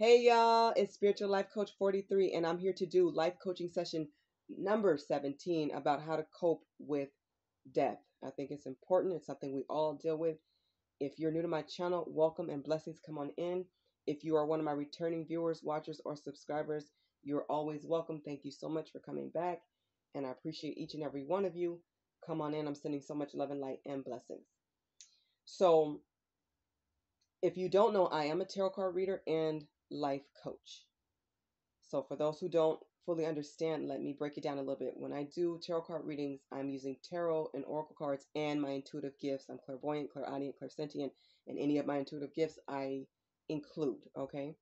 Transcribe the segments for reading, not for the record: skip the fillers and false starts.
Hey y'all, it's Spiritual Life Coach 43, and I'm here to do life coaching session number 17 about how to cope with death. I think it's important. It's something we all deal with. If you're new to my channel, welcome and blessings. Come on in. If you are one of my returning viewers, watchers, or subscribers, you're always welcome. Thank you so much for coming back, and I appreciate each and every one of you. Come on in. I'm sending so much love and light and blessings. So, if you don't know, I am a tarot card reader and life coach. So for those who don't fully understand, let me break it down a little bit. When I do tarot card readings, I'm using tarot and oracle cards and my intuitive gifts. I'm clairvoyant, clairaudient, clairsentient, and any of my intuitive gifts I include, okay?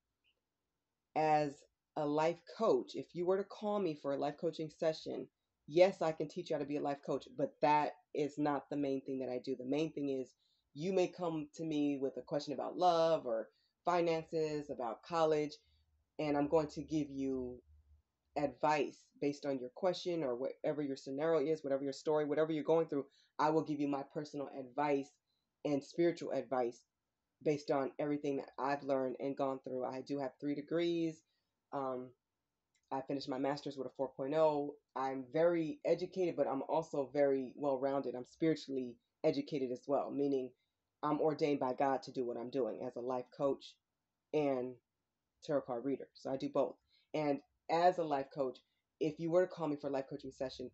As a life coach, if you were to call me for a life coaching session, yes, I can teach you how to be a life coach, but that is not the main thing that I do. The main thing is you may come to me with a question about love or finances, about college, and I'm going to give you advice based on your question or whatever your scenario is, whatever your story, whatever you're going through. I will give you my personal advice and spiritual advice based on everything that I've learned and gone through. I do have 3 degrees. Um, I finished my master's with a 4.0. I'm very educated, but I'm also very well rounded. I'm spiritually educated as well, meaning I'm ordained by God to do what I'm doing as a life coach and tarot card reader. So I do both. And as a life coach, if you were to call me for a life coaching session,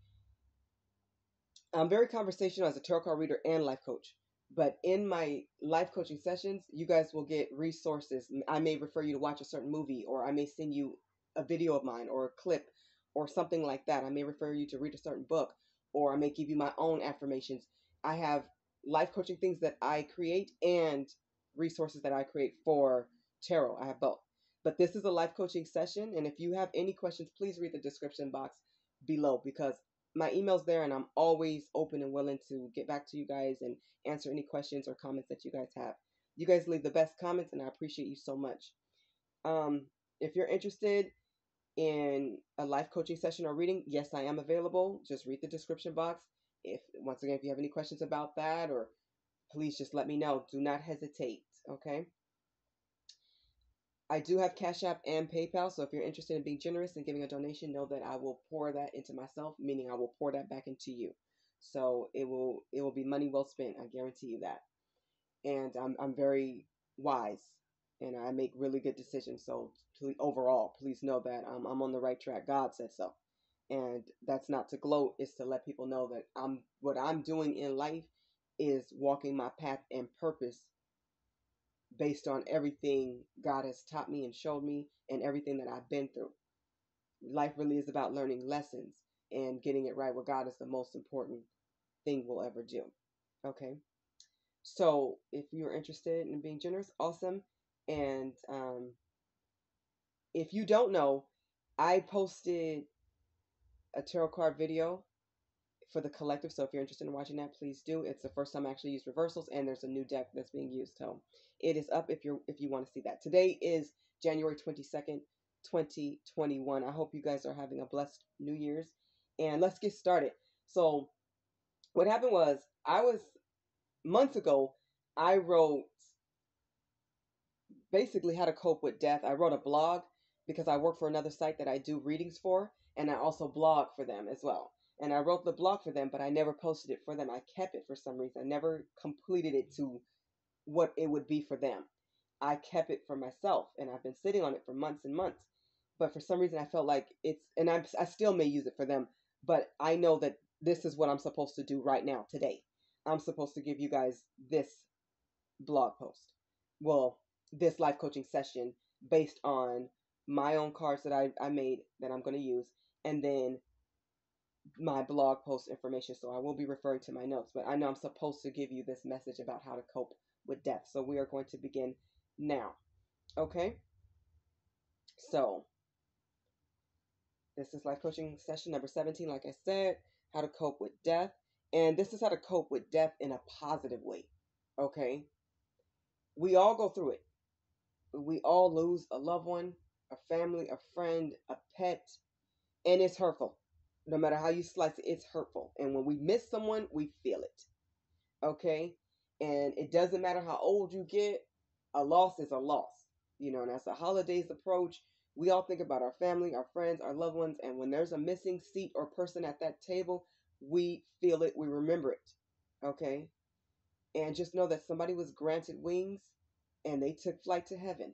I'm very conversational as a tarot card reader and life coach. But in my life coaching sessions, you guys will get resources. I may refer you to watch a certain movie, or I may send you a video of mine or a clip or something like that. I may refer you to read a certain book, or I may give you my own affirmations. I have life coaching things that I create and resources that I create for tarot. I have both. But this is a life coaching session, and if you have any questions, please read the description box below, because my email's there and I'm always open and willing to get back to you guys and answer any questions or comments that you guys have. You guys leave the best comments and I appreciate you so much. If you're interested in a life coaching session or reading, yes, I am available. Just read the description box. Once again, if you have any questions about that, or please just let me know. Do not hesitate, okay? I do have Cash App and PayPal, so if you're interested in being generous and giving a donation, know that I will pour that into myself, meaning I will pour that back into you. So it will be money well spent. I guarantee you that. And I'm very wise, and I make really good decisions. So overall, please know that I'm on the right track. God said so, and that's not to gloat. It's to let people know that what I'm doing in life is walking my path and purpose based on everything God has taught me and showed me and everything that I've been through. Life really is about learning lessons and getting it right with God is the most important thing we'll ever do. Okay? So if you're interested in being generous, awesome. And if you don't know, I posted a tarot card video for the collective. So if you're interested in watching that, please do. It's the first time I actually used reversals, and there's a new deck that's being used. So it is up if you want to see that. Today is January 22nd, 2021. I hope you guys are having a blessed New Year's, and let's get started. So what happened was, months ago, I wrote basically how to cope with death. I wrote a blog because I work for another site that I do readings for, and I also blog for them as well. And I wrote the blog for them, but I never posted it for them. I kept it for some reason. I never completed it to what it would be for them. I kept it for myself, and I've been sitting on it for months and months. But for some reason, I felt like I still may use it for them, but I know that this is what I'm supposed to do right now, today. I'm supposed to give you guys this blog post. Well, this life coaching session based on my own cards that I made that I'm going to use, and then my blog post information. So I will be referring to my notes, but I know I'm supposed to give you this message about how to cope with death. So we are going to begin now. Okay? So this is life coaching session number 17, like I said, how to cope with death. And this is how to cope with death in a positive way. Okay? We all go through it. We all lose a loved one, a family, a friend, a pet, and it's hurtful. No matter how you slice it, it's hurtful. And when we miss someone, we feel it. Okay? And it doesn't matter how old you get, a loss is a loss. And as the holidays approach, we all think about our family, our friends, our loved ones, and when there's a missing seat or person at that table, we feel it, we remember it. Okay? And just know that somebody was granted wings and they took flight to heaven.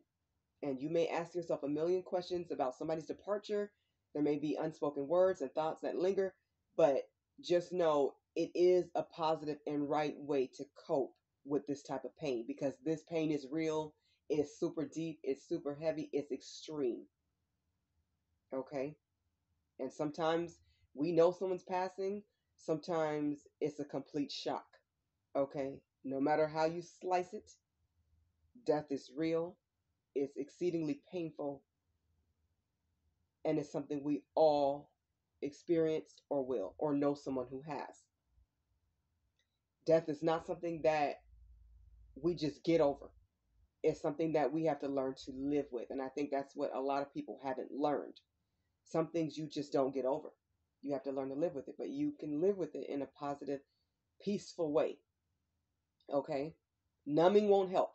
And you may ask yourself a million questions about somebody's departure. There may be unspoken words and thoughts that linger, but just know it is a positive and right way to cope with this type of pain, because this pain is real, it's super deep, it's super heavy, it's extreme. Okay? And sometimes we know someone's passing, sometimes it's a complete shock. Okay? No matter how you slice it, death is real, it's exceedingly painful, and it's something we all experienced or will or know someone who has. Death is not something that we just get over. It's something that we have to learn to live with. And I think that's what a lot of people haven't learned. Some things you just don't get over. You have to learn to live with it, but you can live with it in a positive, peaceful way. Okay? Numbing won't help.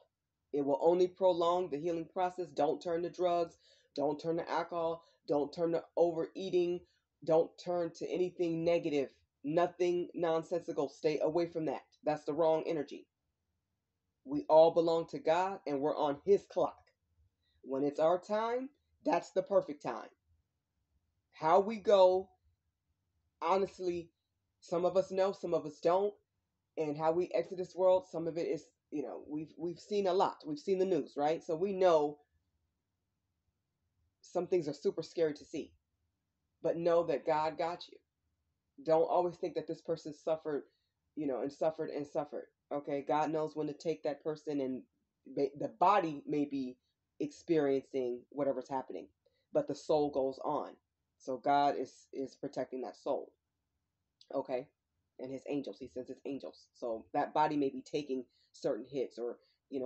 It will only prolong the healing process. Don't turn to drugs. Don't turn to alcohol. Don't turn to overeating. Don't turn to anything negative. Nothing nonsensical. Stay away from that. That's the wrong energy. We all belong to God and we're on His clock. When it's our time, that's the perfect time. How we go, honestly, some of us know, some of us don't. And how we exit this world, some of it is, we've seen a lot. We've seen the news, right? So we know some things are super scary to see. But know that God got you. Don't always think that this person suffered, and suffered and suffered. Okay, God knows when to take that person, and the body may be experiencing whatever's happening, but the soul goes on. So God is protecting that soul. Okay, and His angels. He sends His angels. So that body may be taking certain hits, or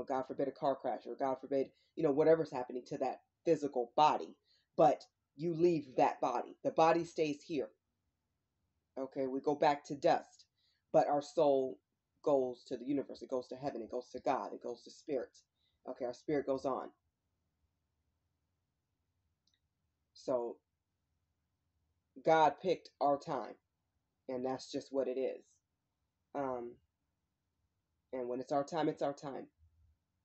God forbid a car crash, or God forbid whatever's happening to that physical body. But you leave that body. The body stays here. Okay, we go back to dust, but our soul goes to the universe. It goes to heaven. It goes to God. It goes to spirit. Okay, our spirit goes on. So God picked our time, and that's just what it is. Um, and when it's our time, it's our time.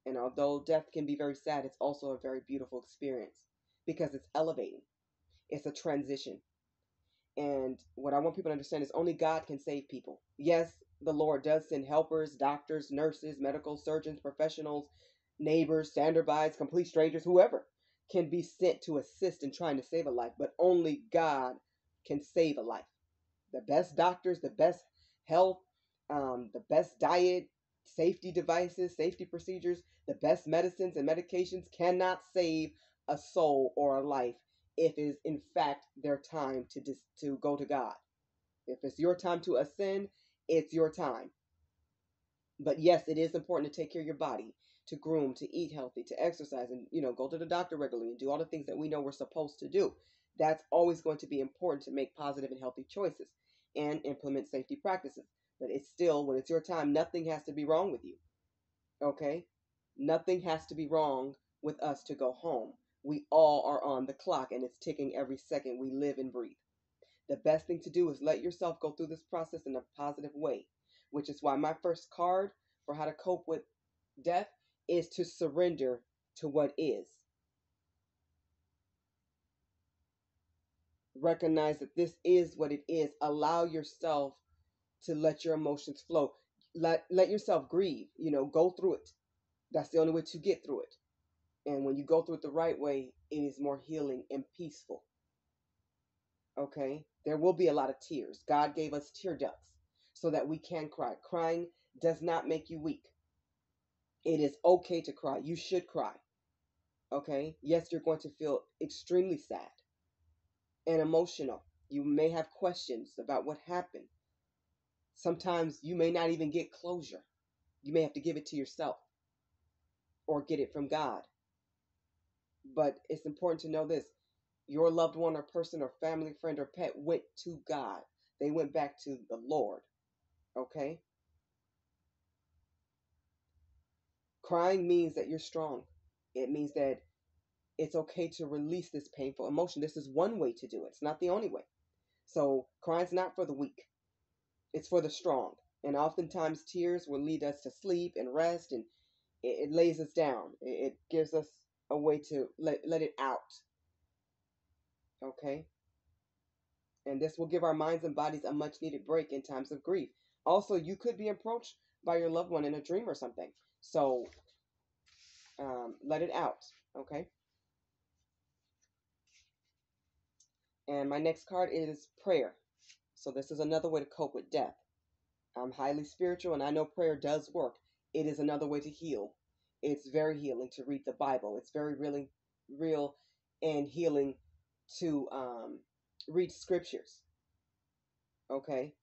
And although death can be very sad, it's also a very beautiful experience because it's elevating. It's a transition. And what I want people to understand is only God can save people. Yes, the Lord does send helpers, doctors, nurses, medical surgeons, professionals, neighbors, standby, complete strangers, whoever can be sent to assist in trying to save a life, but only God can save a life. The best doctors, the best health, the best diet, safety devices, safety procedures, the best medicines and medications cannot save a soul or a life if it is in fact their time to go to God. If it's your time to ascend, it's your time. But yes, it is important to take care of your body, to groom, to eat healthy, to exercise, and go to the doctor regularly and do all the things that we know we're supposed to do. That's always going to be important to make positive and healthy choices and implement safety practices. But it's still, when it's your time, nothing has to be wrong with you. Okay? Nothing has to be wrong with us to go home. We all are on the clock and it's ticking every second we live and breathe. The best thing to do is let yourself go through this process in a positive way, which is why my first card for how to cope with death is to surrender to what is. Recognize that this is what it is. Allow yourself to let your emotions flow. Let yourself grieve, go through it. That's the only way to get through it. And when you go through it the right way, it is more healing and peaceful. Okay? There will be a lot of tears. God gave us tear ducts so that we can cry. Crying does not make you weak. It is okay to cry. You should cry. Okay? Yes, you're going to feel extremely sad and emotional. You may have questions about what happened. Sometimes you may not even get closure. You may have to give it to yourself or get it from God. But it's important to know this. Your loved one or person or family, friend or pet went to God. They went back to the Lord. Okay? Crying means that you're strong. It means that it's okay to release this painful emotion. This is one way to do it. It's not the only way. So crying's not for the weak. It's for the strong. And oftentimes tears will lead us to sleep and rest, and it lays us down. It gives us a way to let it out. Okay? And this will give our minds and bodies a much needed break in times of grief. Also, you could be approached by your loved one in a dream or something. So let it out. Okay? And my next card is prayer. So this is another way to cope with death. I'm highly spiritual and I know prayer does work. It is another way to heal. It's very healing to read the Bible. It's very really real and healing to read scriptures. Okay?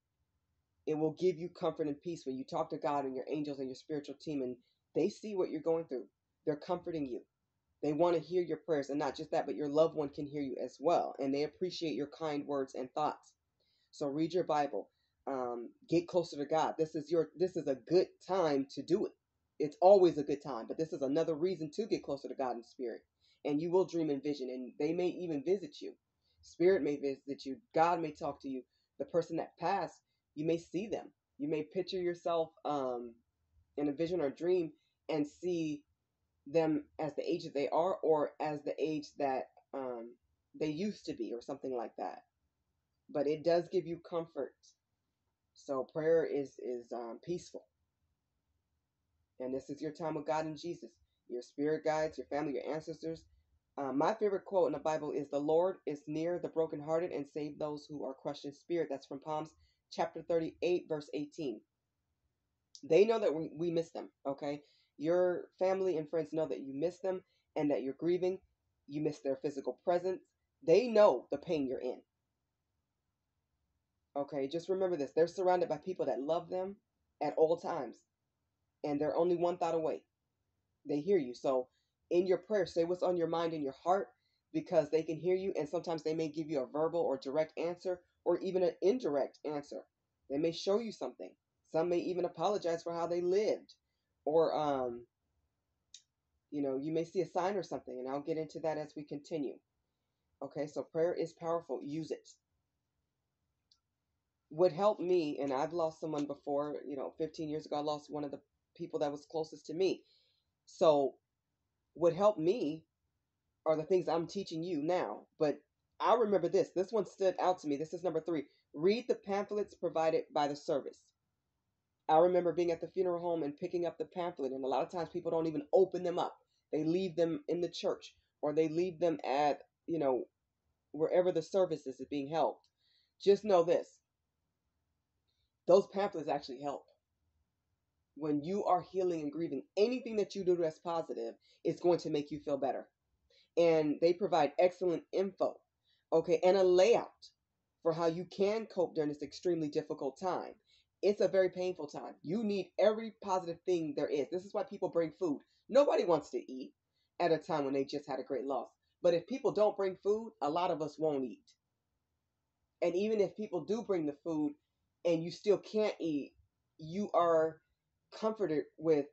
It will give you comfort and peace when you talk to God and your angels and your spiritual team, and they see what you're going through. They're comforting you. They want to hear your prayers, and not just that, but your loved one can hear you as well, and they appreciate your kind words and thoughts. So read your Bible. Get closer to God. This is a good time to do it. It's always a good time, but this is another reason to get closer to God in spirit. And you will dream and vision, and they may even visit you. Spirit may visit you. God may talk to you. The person that passed, you may see them. You may picture yourself in a vision or dream and see them as the age that they are, or as the age that they used to be, or something like that. But it does give you comfort. So prayer is peaceful. And this is your time with God and Jesus, your spirit guides, your family, your ancestors. My favorite quote in the Bible is, "The Lord is near the brokenhearted and save those who are crushed in spirit." That's from Psalms chapter 38, verse 18. They know that we miss them, okay? Your family and friends know that you miss them and that you're grieving. You miss their physical presence. They know the pain you're in. Okay, just remember this. They're surrounded by people that love them at all times, and they're only one thought away. They hear you. So in your prayer, say what's on your mind and your heart, because they can hear you, and sometimes they may give you a verbal or direct answer, or even an indirect answer. They may show you something. Some may even apologize for how they lived, or you may see a sign or something, and I'll get into that as we continue. Okay, so prayer is powerful. Use it. Would help me, and I've lost someone before, 15 years ago, I lost one of the people that was closest to me. So what helped me are the things I'm teaching you now. But I remember this. This one stood out to me. This is number 3. Read the pamphlets provided by the service. I remember being at the funeral home and picking up the pamphlet, and a lot of times people don't even open them up. They leave them in the church, or they leave them at, wherever the service is being held. Just know this. Those pamphlets actually help. When you are healing and grieving, anything that you do that's positive is going to make you feel better. And they provide excellent info, okay, and a layout for how you can cope during this extremely difficult time. It's a very painful time. You need every positive thing there is. This is why people bring food. Nobody wants to eat at a time when they just had a great loss. But if people don't bring food, a lot of us won't eat. And even if people do bring the food and you still can't eat, you are comforted with,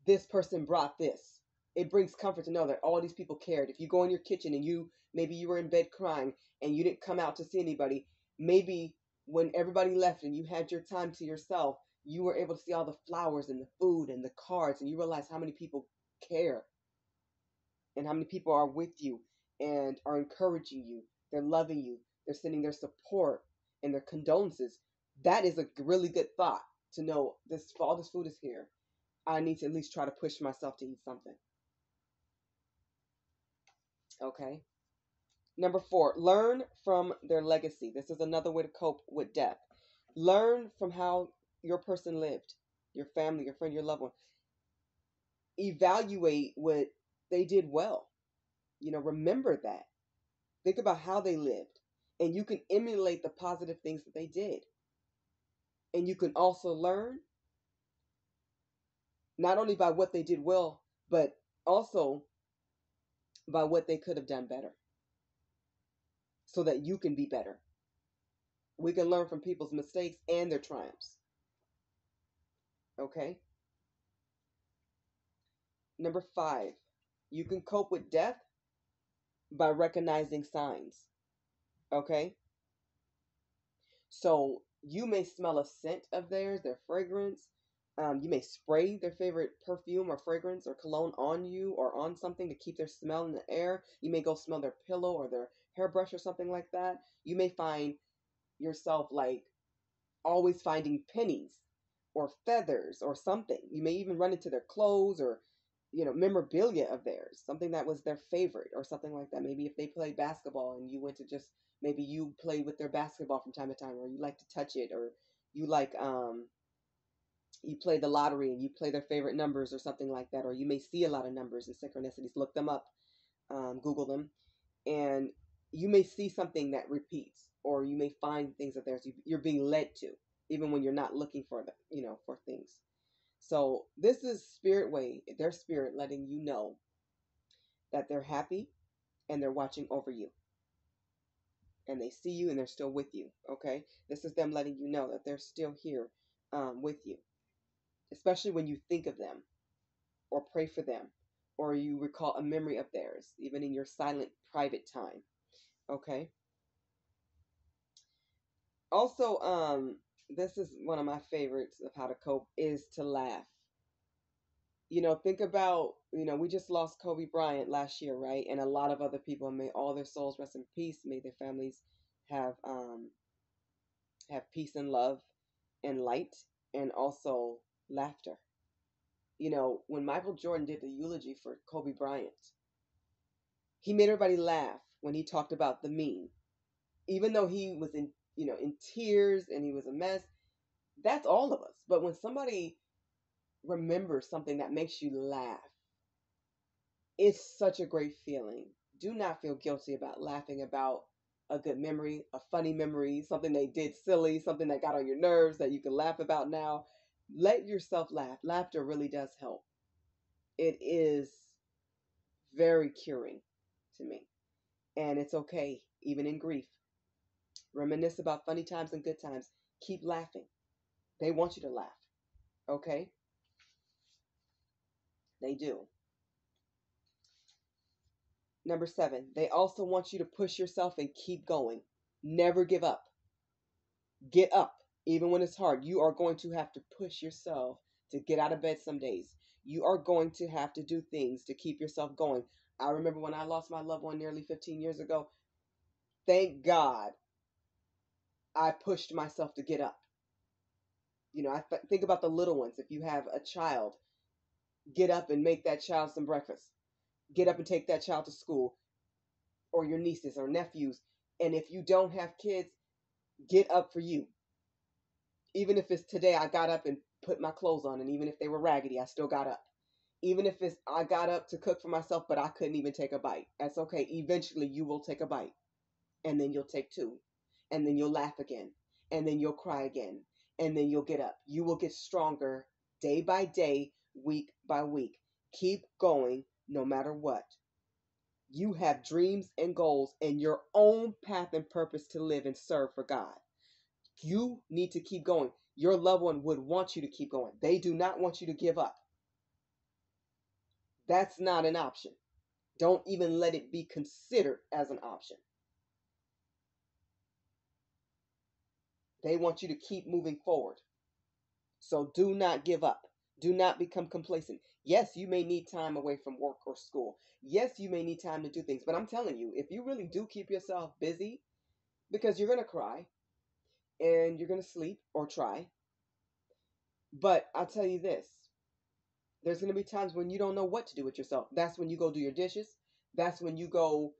this person brought this. It brings comfort to know that all these people cared. If you go in your kitchen and maybe you were in bed crying and you didn't come out to see anybody, maybe when everybody left and you had your time to yourself, you were able to see all the flowers and the food and the cards, and you realize how many people care and how many people are with you and are encouraging you. They're loving you. They're sending their support and their condolences. That is a really good thought, to know all this food is here. I need to at least try to push myself to eat something. Okay. Number 4, learn from their legacy. This is another way to cope with death. Learn from how your person lived, your family, your friend, your loved one. Evaluate what they did well. Remember that. Think about how they lived. And you can emulate the positive things that they did. And you can also learn not only by what they did well, but also by what they could have done better, so that you can be better. We can learn from people's mistakes and their triumphs. Okay? Number 5, You can cope with death by recognizing signs. Okay? So you may smell a scent of theirs, their fragrance. You may spray their favorite perfume or fragrance or cologne on you or on something to keep their smell in the air. You may go smell their pillow or their hairbrush or something like that. You may find yourself like always finding pennies or feathers or something. You may even run into their clothes or memorabilia of theirs, something that was their favorite or something like that. Maybe if they played basketball and you went to just maybe you played with their basketball from time to time, or you like to touch it, or you like you play the lottery and you play their favorite numbers or something like that, or you may see a lot of numbers and synchronicities. Look them up, Google them, and you may see something that repeats, or you may find things that you're being led to, even when you're not looking for for things. So this is spirit way, their spirit letting you know that they're happy and they're watching over you and they see you and they're still with you. Okay, this is them letting you know that they're still here with you, especially when you think of them or pray for them or you recall a memory of theirs, even in your silent private time. Okay. Also, this is one of my favorites of how to cope is to laugh. Think about, we just lost Kobe Bryant last year, right? And a lot of other people. May all their souls rest in peace. May their families have peace and love and light and also laughter. When Michael Jordan did the eulogy for Kobe Bryant, he made everybody laugh when he talked about the meme. Even though he was in tears and he was a mess, that's all of us. But when somebody remembers something that makes you laugh, it's such a great feeling. Do not feel guilty about laughing about a good memory, a funny memory, something they did silly, something that got on your nerves that you can laugh about now. Let yourself laugh. Laughter really does help. It is very curing to me. And it's okay, even in grief. Reminisce about funny times and good times. Keep laughing. They want you to laugh. Okay? They do. Number 7, they also want you to push yourself and keep going. Never give up. Get up. Even when it's hard, you are going to have to push yourself to get out of bed some days. You are going to have to do things to keep yourself going. I remember when I lost my loved one nearly 15 years ago. Thank God I pushed myself to get up. I think about the little ones. If you have a child, get up and make that child some breakfast. Get up and take that child to school, or your nieces or nephews. And if you don't have kids, get up for you. Even if it's today, I got up and put my clothes on, and even if they were raggedy, I still got up. Even if it's I got up to cook for myself, but I couldn't even take a bite. That's okay. Eventually, you will take a bite, and then you'll take two, and then you'll laugh again, and then you'll cry again, and then you'll get up. You will get stronger day by day, week by week. Keep going no matter what. You have dreams and goals and your own path and purpose to live and serve for God. You need to keep going. Your loved one would want you to keep going. They do not want you to give up. That's not an option. Don't even let it be considered as an option. They want you to keep moving forward. So do not give up. Do not become complacent. Yes, you may need time away from work or school. Yes, you may need time to do things. But I'm telling you, if you really do keep yourself busy, because you're going to cry and you're going to sleep or try. But I'll tell you this, there's going to be times when you don't know what to do with yourself. That's when you go do your dishes. That's when you go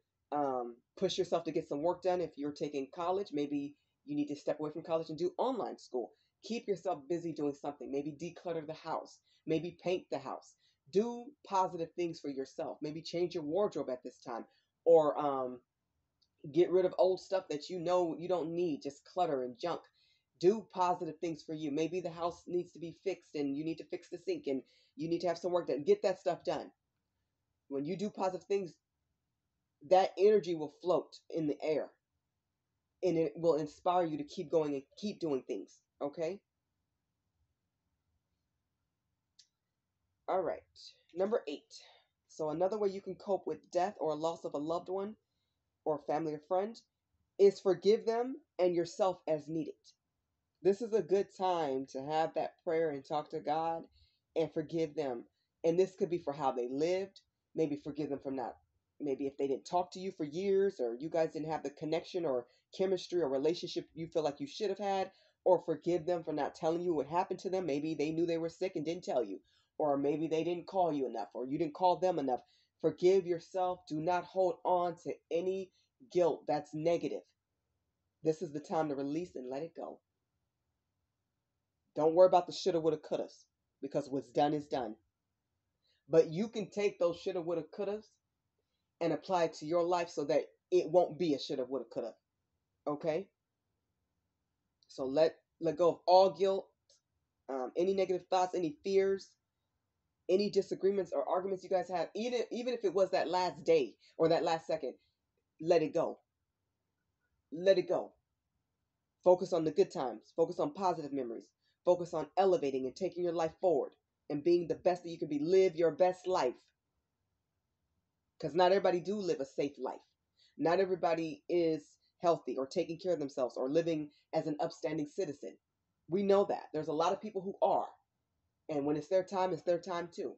push yourself to get some work done. If you're taking college, maybe you need to step away from college and do online school. Keep yourself busy doing something. Maybe declutter the house. Maybe paint the house. Do positive things for yourself. Maybe change your wardrobe at this time. Or get rid of old stuff that you know you don't need, just clutter and junk. Do positive things for you. Maybe the house needs to be fixed and you need to fix the sink and you need to have some work done. Get that stuff done. When you do positive things, that energy will float in the air and it will inspire you to keep going and keep doing things. Okay? All right. Number 8. So another way you can cope with death or loss of a loved one or family or friend is forgive them and yourself as needed. This is a good time to have that prayer and talk to God and forgive them. And this could be for how they lived. Maybe forgive them from not, maybe if they didn't talk to you for years, or you guys didn't have the connection or chemistry or relationship you feel like you should have had, or forgive them for not telling you what happened to them. Maybe they knew they were sick and didn't tell you, or maybe they didn't call you enough, or you didn't call them enough. Forgive yourself. Do not hold on to any guilt that's negative. This is the time to release and let it go. Don't worry about the shoulda, woulda, couldas, because what's done is done. But you can take those shoulda, woulda, couldas and apply it to your life so that it won't be a shoulda, woulda, coulda. Okay? So let go of all guilt, any negative thoughts, any fears, any disagreements or arguments you guys have, even if it was that last day or that last second. Let it go. Let it go. Focus on the good times. Focus on positive memories. Focus on elevating and taking your life forward and being the best that you can be. Live your best life. Because not everybody do live a safe life. Not everybody is healthy or taking care of themselves or living as an upstanding citizen. We know that. There's a lot of people who are. And when it's their time too.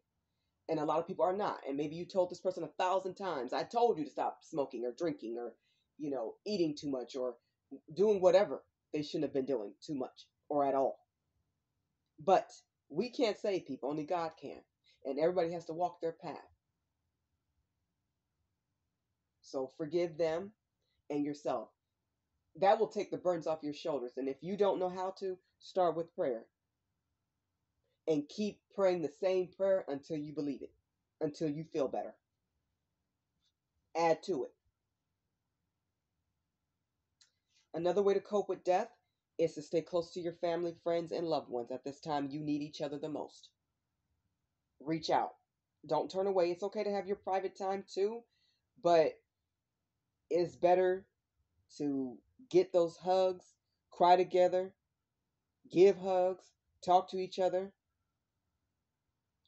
And a lot of people are not. And maybe you told this person 1,000 times, I told you to stop smoking or drinking or, eating too much or doing whatever they shouldn't have been doing too much or at all. But we can't save people. Only God can. And everybody has to walk their path. So forgive them and yourself. That will take the burdens off your shoulders. And if you don't know how to, start with prayer. And keep praying the same prayer until you believe it, until you feel better. Add to it. Another way to cope with death is to stay close to your family, friends, and loved ones at this time you need each other the most. Reach out. Don't turn away. It's okay to have your private time too, but it's better to get those hugs, cry together, give hugs, talk to each other.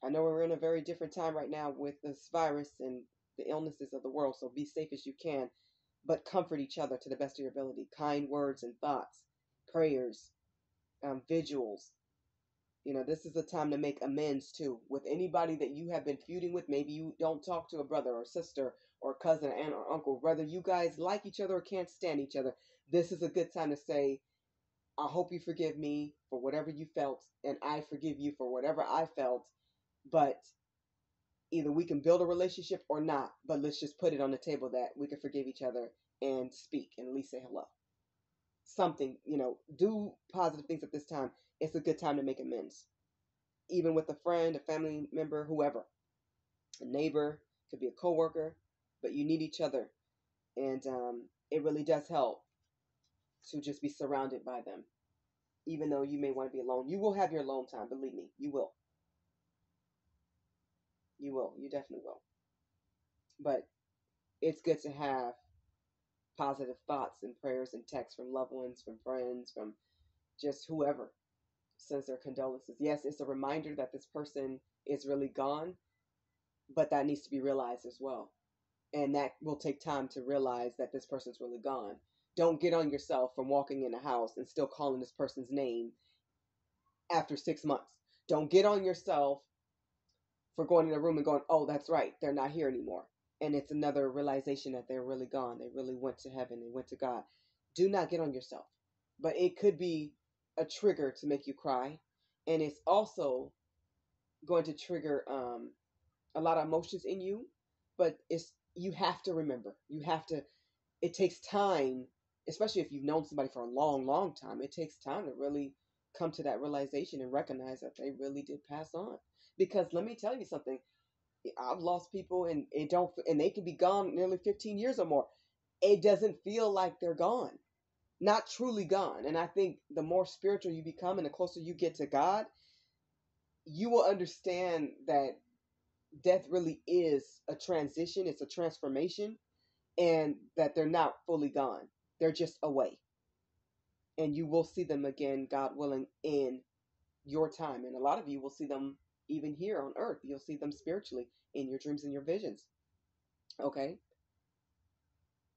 I know we're in a very different time right now with this virus and the illnesses of the world, so be safe as you can, but comfort each other to the best of your ability. Kind words and thoughts, prayers, vigils. This is a time to make amends too with anybody that you have been feuding with. Maybe you don't talk to a brother or sister or cousin, aunt or uncle, whether you guys like each other or can't stand each other. This is a good time to say, I hope you forgive me for whatever you felt, and I forgive you for whatever I felt. But either we can build a relationship or not, but let's just put it on the table that we can forgive each other and speak and at least say hello. Something, do positive things at this time. It's a good time to make amends. Even with a friend, a family member, whoever. A neighbor, could be a coworker, but you need each other. And it really does help to just be surrounded by them. Even though you may want to be alone. You will have your alone time, believe me. You will. You will. You definitely will. But it's good to have positive thoughts and prayers and texts from loved ones, from friends, from just whoever sends their condolences. Yes, it's a reminder that this person is really gone, but that needs to be realized as well. And that will take time to realize that this person's really gone. Don't get on yourself from walking in a house and still calling this person's name after 6 months. Don't get on yourself for going in a room and going, oh, that's right, they're not here anymore. And it's another realization that they're really gone. They really went to heaven. They went to God. Do not get on yourself. But it could be a trigger to make you cry. And it's also going to trigger a lot of emotions in you. But you have to remember. It takes time, especially if you've known somebody for a long, long time. It takes time to really come to that realization and recognize that they really did pass on. Because let me tell you something. I've lost people and they can be gone nearly 15 years or more. It doesn't feel like they're gone. Not truly gone. And I think the more spiritual you become and the closer you get to God, you will understand that death really is a transition, it's a transformation, and that they're not fully gone. They're just away. And you will see them again, God willing, in your time. And a lot of you will see them even here on earth. You'll see them spiritually in your dreams and your visions. Okay?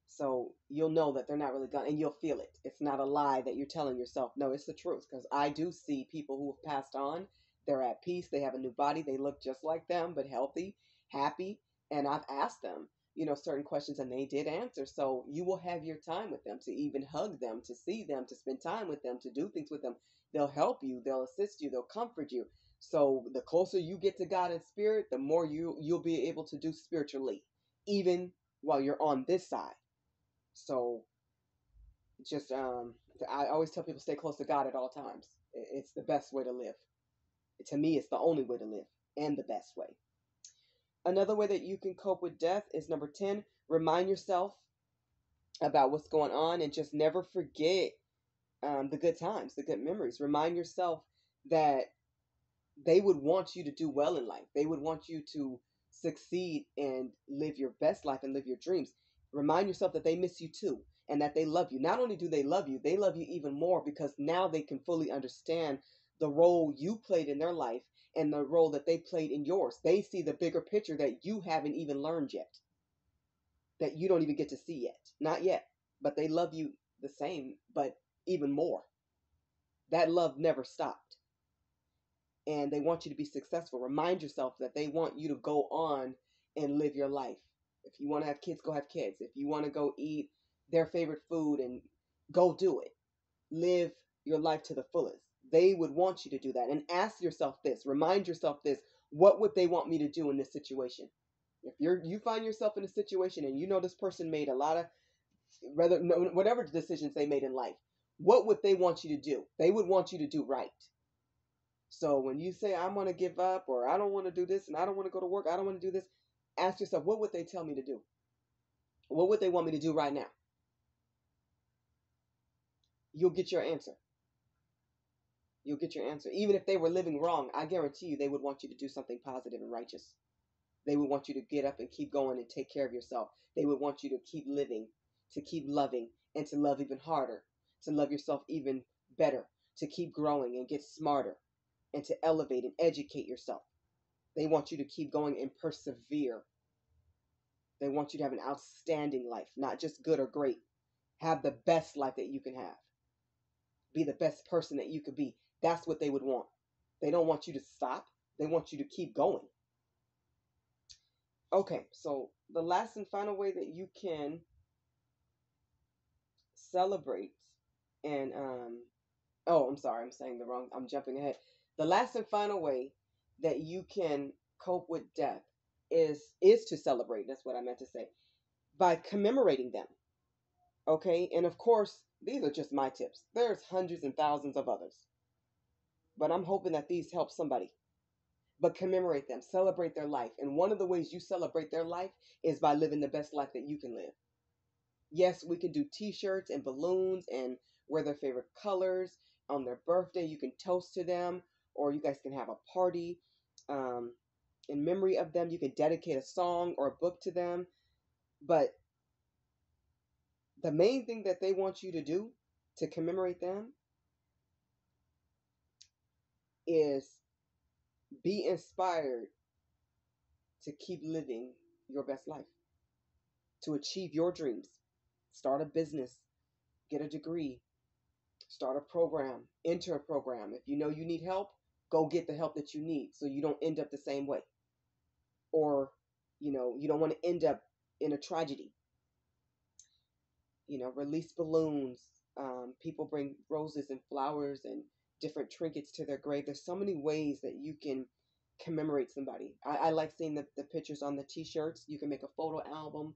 So you'll know that they're not really gone, and you'll feel it. It's not a lie that you're telling yourself. No, it's the truth. Because I do see people who have passed on. They're at peace. They have a new body. They look just like them, but healthy, happy. And I've asked them, certain questions, and they did answer. So you will have your time with them, to even hug them, to see them, to spend time with them, to do things with them. They'll help you. They'll assist you. They'll comfort you. So the closer you get to God in spirit, the more you'll be able to do spiritually, even while you're on this side. So just I always tell people, stay close to God at all times. It's the best way to live. To me, it's the only way to live, and the best way. Another way that you can cope with death is number 10, remind yourself about what's going on, and just never forget the good times, the good memories. Remind yourself that they would want you to do well in life. They would want you to succeed and live your best life and live your dreams. Remind yourself that they miss you too, and that they love you. Not only do they love you even more, because now they can fully understand the role you played in their life and the role that they played in yours. They see the bigger picture that you haven't even learned yet, that you don't even get to see yet. Not yet. But they love you the same, but even more. That love never stopped. And they want you to be successful. Remind yourself that they want you to go on and live your life. If you want to have kids, go have kids. If you want to go eat their favorite food, and go do it. Live your life to the fullest. They would want you to do that. And ask yourself this, remind yourself this, what would they want me to do in this situation? If you find yourself in a situation and this person made a lot of, whatever decisions they made in life, what would they want you to do? They would want you to do right. So when you say, I'm going to give up, or I don't want to do this, and I don't want to go to work, I don't want to do this, ask yourself, what would they tell me to do? What would they want me to do right now? You'll get your answer. You'll get your answer. Even if they were living wrong, I guarantee you they would want you to do something positive and righteous. They would want you to get up and keep going and take care of yourself. They would want you to keep living, to keep loving, and to love even harder, to love yourself even better, to keep growing and get smarter, and to elevate and educate yourself. They want you to keep going and persevere. They want you to have an outstanding life, not just good or great. Have the best life that you can have. Be the best person that you could be. That's what they would want. They don't want you to stop. They want you to keep going. Okay, so the last and final way that you can celebrate and I'm sorry, I'm saying the wrong, I'm jumping ahead. The last and final way that you can cope with death is to celebrate. That's what I meant to say. By commemorating them. Okay? And of course, these are just my tips. There's hundreds and thousands of others. But I'm hoping that these help somebody. But commemorate them, celebrate their life. And one of the ways you celebrate their life is by living the best life that you can live. Yes, we can do t-shirts and balloons and wear their favorite colors. On their birthday, you can toast to them, or you guys can have a party in memory of them. You can dedicate a song or a book to them. But the main thing that they want you to do to commemorate them is be inspired to keep living your best life, to achieve your dreams. Start a business, get a degree, start a program, enter a program. If you know you need help, go get the help that you need so you don't end up the same way. Or, you don't want to end up in a tragedy. Release balloons. People bring roses and flowers and different trinkets to their grave. There's so many ways that you can commemorate somebody. I like seeing the pictures on the t-shirts. You can make a photo album,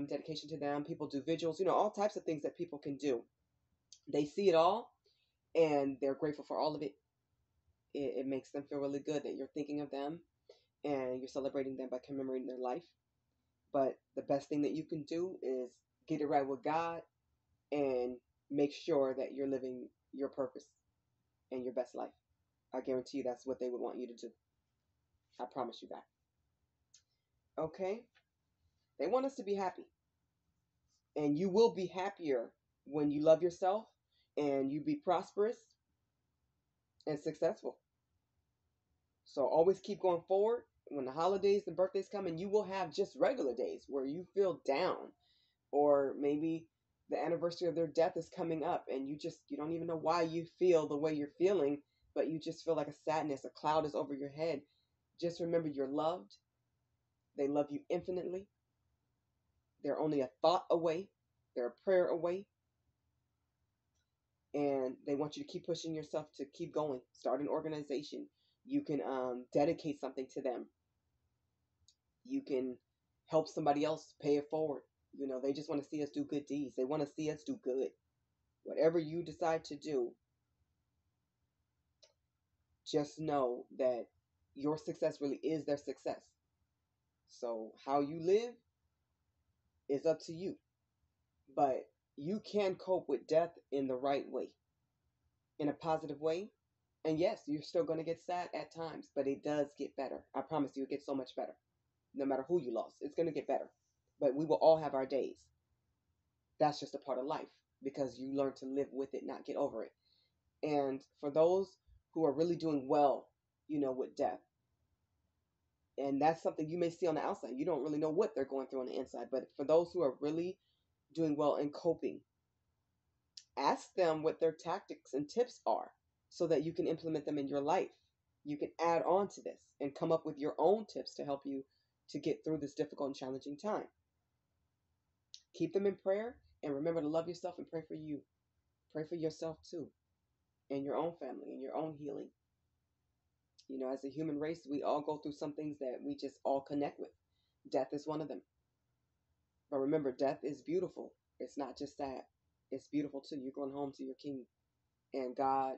dedication to them. People do vigils, all types of things that people can do. They see it all and they're grateful for all of it. It makes them feel really good that you're thinking of them and you're celebrating them by commemorating their life. But the best thing that you can do is get it right with God and make sure that you're living your purpose and your best life. I guarantee you that's what they would want you to do. I promise you that. Okay? They want us to be happy. And you will be happier when you love yourself and you be prosperous and successful. So always keep going forward. When the holidays and birthdays come, and you will have just regular days where you feel down, or maybe the anniversary of their death is coming up and you don't even know why you feel the way you're feeling, but you just feel like a sadness, a cloud is over your head. Just remember you're loved. They love you infinitely. They're only a thought away. They're a prayer away. And they want you to keep pushing yourself to keep going. Start an organization. You can dedicate something to them. You can help somebody else pay it forward. They just want to see us do good deeds. They want to see us do good. Whatever you decide to do, just know that your success really is their success. So how you live is up to you. But you can cope with death in the right way, in a positive way. And yes, you're still going to get sad at times, but it does get better. I promise you, it gets so much better. No matter who you lost, it's going to get better. But we will all have our days. That's just a part of life because you learn to live with it, not get over it. And for those who are really doing well, with death, and that's something you may see on the outside. You don't really know what they're going through on the inside. But for those who are really doing well in coping, ask them what their tactics and tips are so that you can implement them in your life. You can add on to this and come up with your own tips to help you to get through this difficult and challenging time. Keep them in prayer and remember to love yourself and pray for you. Pray for yourself too, and your own family and your own healing. As a human race, we all go through some things that we just all connect with. Death is one of them. But remember, death is beautiful. It's not just sad. It's beautiful too. You're going home to your king. And God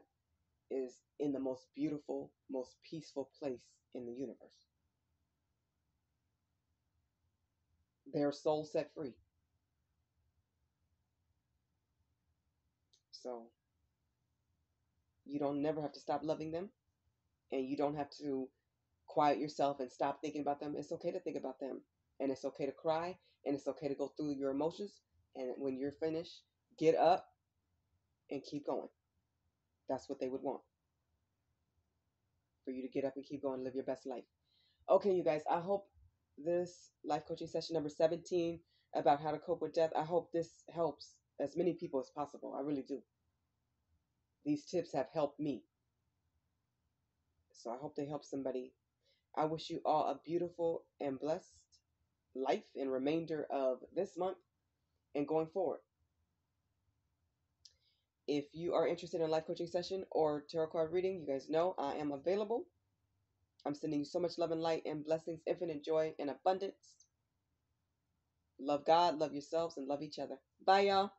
is in the most beautiful, most peaceful place in the universe. Their soul set free. So you don't never have to stop loving them. And you don't have to quiet yourself and stop thinking about them. It's okay to think about them. And it's okay to cry. And it's okay to go through your emotions. And when you're finished, get up and keep going. That's what they would want. For you to get up and keep going and live your best life. Okay, you guys, I hope this life coaching session number 17 about how to cope with death, I hope this helps as many people as possible. I really do. These tips have helped me. So I hope they help somebody. I wish you all a beautiful and blessed life and remainder of this month and going forward. If you are interested in a life coaching session or tarot card reading, you guys know I am available. I'm sending you so much love and light and blessings, infinite joy and abundance. Love God, love yourselves, and love each other. Bye, y'all.